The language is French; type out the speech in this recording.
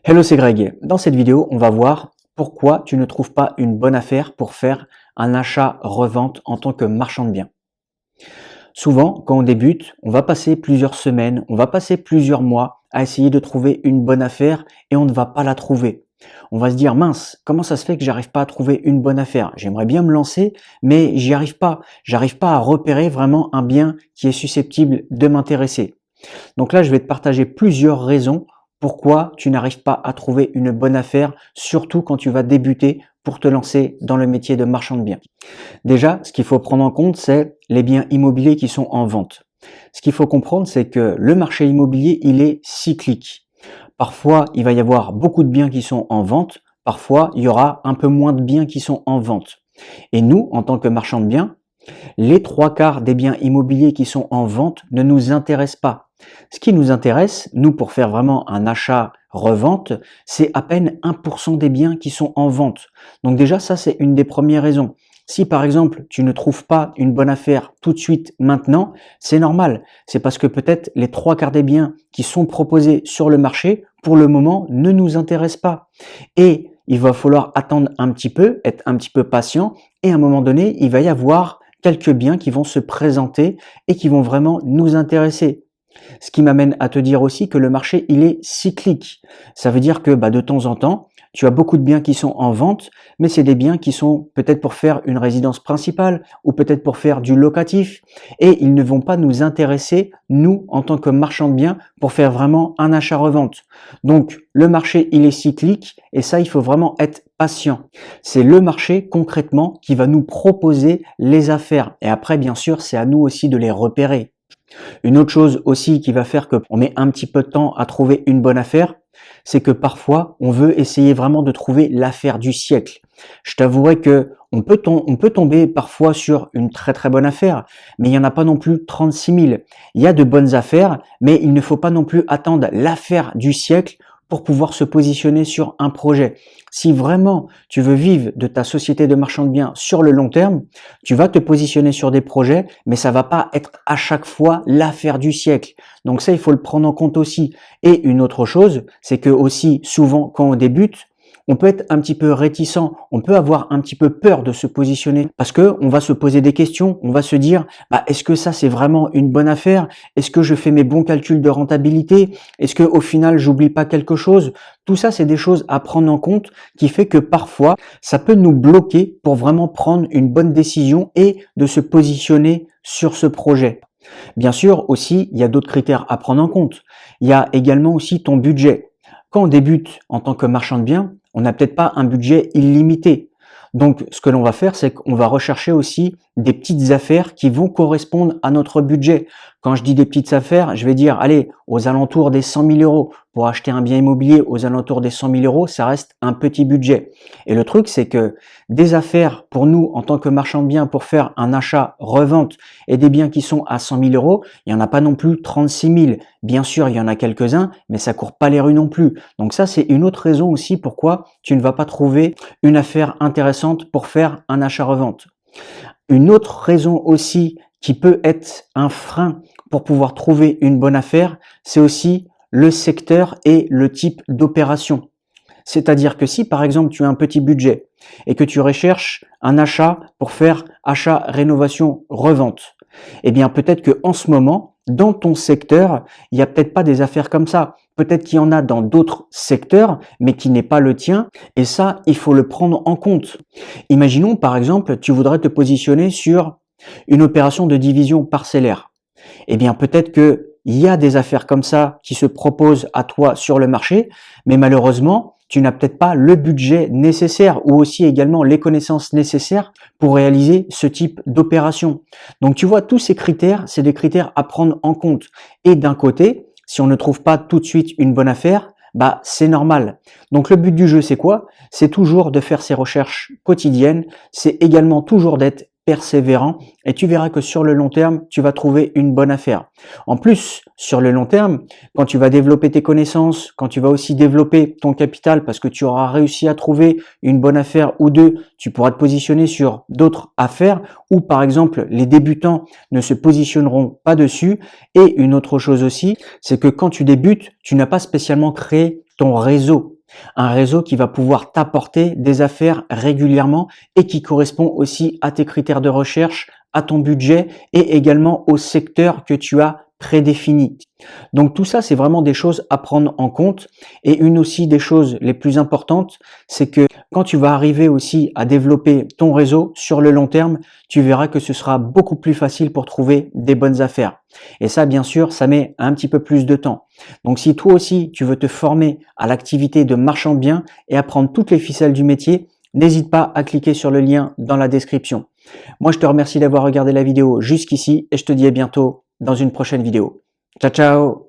Hello, c'est Greg. Dans cette vidéo, on va voir pourquoi tu ne trouves pas une bonne affaire pour faire un achat-revente en tant que marchand de biens. Souvent, quand on débute, on va passer plusieurs semaines, on va passer plusieurs mois à essayer de trouver une bonne affaire et on ne va pas la trouver. On va se dire, mince, comment ça se fait que j'arrive pas à trouver une bonne affaire? J'aimerais bien me lancer, mais j'y arrive pas. J'arrive pas à repérer vraiment un bien qui est susceptible de m'intéresser. Donc là, je vais te partager plusieurs raisons pourquoi tu n'arrives pas à trouver une bonne affaire, surtout quand tu vas débuter pour te lancer dans le métier de marchand de biens. Déjà, ce qu'il faut prendre en compte, c'est les biens immobiliers qui sont en vente. Ce qu'il faut comprendre, c'est que le marché immobilier, il est cyclique. Parfois, il va y avoir beaucoup de biens qui sont en vente. Parfois, il y aura un peu moins de biens qui sont en vente. Et nous, en tant que marchands de biens, les trois quarts des biens immobiliers qui sont en vente ne nous intéressent pas. Ce qui nous intéresse, nous, pour faire vraiment un achat-revente, c'est à peine 1% des biens qui sont en vente. Donc déjà, ça, c'est une des premières raisons. Si par exemple, tu ne trouves pas une bonne affaire tout de suite maintenant, c'est normal. C'est parce que peut-être les trois quarts des biens qui sont proposés sur le marché, pour le moment, ne nous intéressent pas. Et il va falloir attendre un petit peu, être un petit peu patient, et à un moment donné, il va y avoir quelques biens qui vont se présenter et qui vont vraiment nous intéresser. Ce qui m'amène à te dire aussi que le marché, il est cyclique. Ça veut dire que de temps en temps, tu as beaucoup de biens qui sont en vente, mais c'est des biens qui sont peut-être pour faire une résidence principale ou peut-être pour faire du locatif et ils ne vont pas nous intéresser, nous, en tant que marchands de biens, pour faire vraiment un achat-revente. Donc, le marché, il est cyclique et ça, il faut vraiment être patient. C'est le marché, concrètement, qui va nous proposer les affaires. Et après, bien sûr, c'est à nous aussi de les repérer. Une autre chose aussi qui va faire qu'on met un petit peu de temps à trouver une bonne affaire, c'est que parfois, on veut essayer vraiment de trouver l'affaire du siècle. Je t'avouerai que on peut tomber parfois sur une très très bonne affaire, mais il n'y en a pas non plus 36 000. Il y a de bonnes affaires, mais il ne faut pas non plus attendre l'affaire du siècle pour pouvoir se positionner sur un projet. Si vraiment tu veux vivre de ta société de marchand de biens sur le long terme, tu vas te positionner sur des projets, mais ça va pas être à chaque fois l'affaire du siècle. Donc ça, il faut le prendre en compte aussi. Et une autre chose, c'est que aussi souvent quand on débute, on peut être un petit peu réticent, on peut avoir un petit peu peur de se positionner parce que on va se poser des questions, on va se dire est-ce que ça c'est vraiment une bonne affaire? Est-ce que je fais mes bons calculs de rentabilité? Est-ce que au final j'oublie pas quelque chose? Tout ça c'est des choses à prendre en compte qui fait que parfois ça peut nous bloquer pour vraiment prendre une bonne décision et de se positionner sur ce projet. Bien sûr aussi, il y a d'autres critères à prendre en compte. Il y a également aussi ton budget. Quand on débute en tant que marchand de biens, on n'a peut-être pas un budget illimité. Donc, ce que l'on va faire, c'est qu'on va rechercher aussi des petites affaires qui vont correspondre à notre budget. Quand je dis des petites affaires, je vais dire, allez, aux alentours des 100 000 euros. Pour acheter un bien immobilier aux alentours des 100 000 euros, ça reste un petit budget. Et le truc, c'est que des affaires pour nous, en tant que marchand de biens, pour faire un achat-revente et des biens qui sont à 100 000 euros, il n'y en a pas non plus 36 000. Bien sûr, il y en a quelques-uns, mais ça court pas les rues non plus. Donc ça, c'est une autre raison aussi pourquoi tu ne vas pas trouver une affaire intéressante pour faire un achat-revente. Une autre raison aussi qui peut être un frein pour pouvoir trouver une bonne affaire, c'est aussi le secteur et le type d'opération. C'est-à-dire que si par exemple tu as un petit budget et que tu recherches un achat pour faire achat, rénovation, revente, eh bien peut-être que en ce moment, dans ton secteur, il n'y a peut-être pas des affaires comme ça. Peut-être qu'il y en a dans d'autres secteurs, mais qui n'est pas le tien. Et ça, il faut le prendre en compte. Imaginons par exemple, tu voudrais te positionner sur une opération de division parcellaire. Eh bien peut-être que il y a des affaires comme ça qui se proposent à toi sur le marché, mais malheureusement, tu n'as peut-être pas le budget nécessaire ou aussi également les connaissances nécessaires pour réaliser ce type d'opération. Donc tu vois, tous ces critères, c'est des critères à prendre en compte. Et d'un côté, si on ne trouve pas tout de suite une bonne affaire, c'est normal. Donc le but du jeu, c'est quoi? C'est toujours de faire ses recherches quotidiennes, c'est également toujours d'être persévérant et tu verras que sur le long terme, tu vas trouver une bonne affaire. En plus, sur le long terme, quand tu vas développer tes connaissances, quand tu vas aussi développer ton capital parce que tu auras réussi à trouver une bonne affaire ou deux, tu pourras te positionner sur d'autres affaires où par exemple les débutants ne se positionneront pas dessus. Et une autre chose aussi, c'est que quand tu débutes, tu n'as pas spécialement créé ton réseau. Un réseau qui va pouvoir t'apporter des affaires régulièrement et qui correspond aussi à tes critères de recherche, à ton budget et également au secteur que tu as prédéfini. Donc tout ça, c'est vraiment des choses à prendre en compte. Et une aussi des choses les plus importantes, c'est que quand tu vas arriver aussi à développer ton réseau sur le long terme, tu verras que ce sera beaucoup plus facile pour trouver des bonnes affaires. Et ça, bien sûr, ça met un petit peu plus de temps. Donc si toi aussi, tu veux te former à l'activité de marchand de biens et apprendre toutes les ficelles du métier, n'hésite pas à cliquer sur le lien dans la description. Moi, je te remercie d'avoir regardé la vidéo jusqu'ici et je te dis à bientôt dans une prochaine vidéo. Ciao, ciao!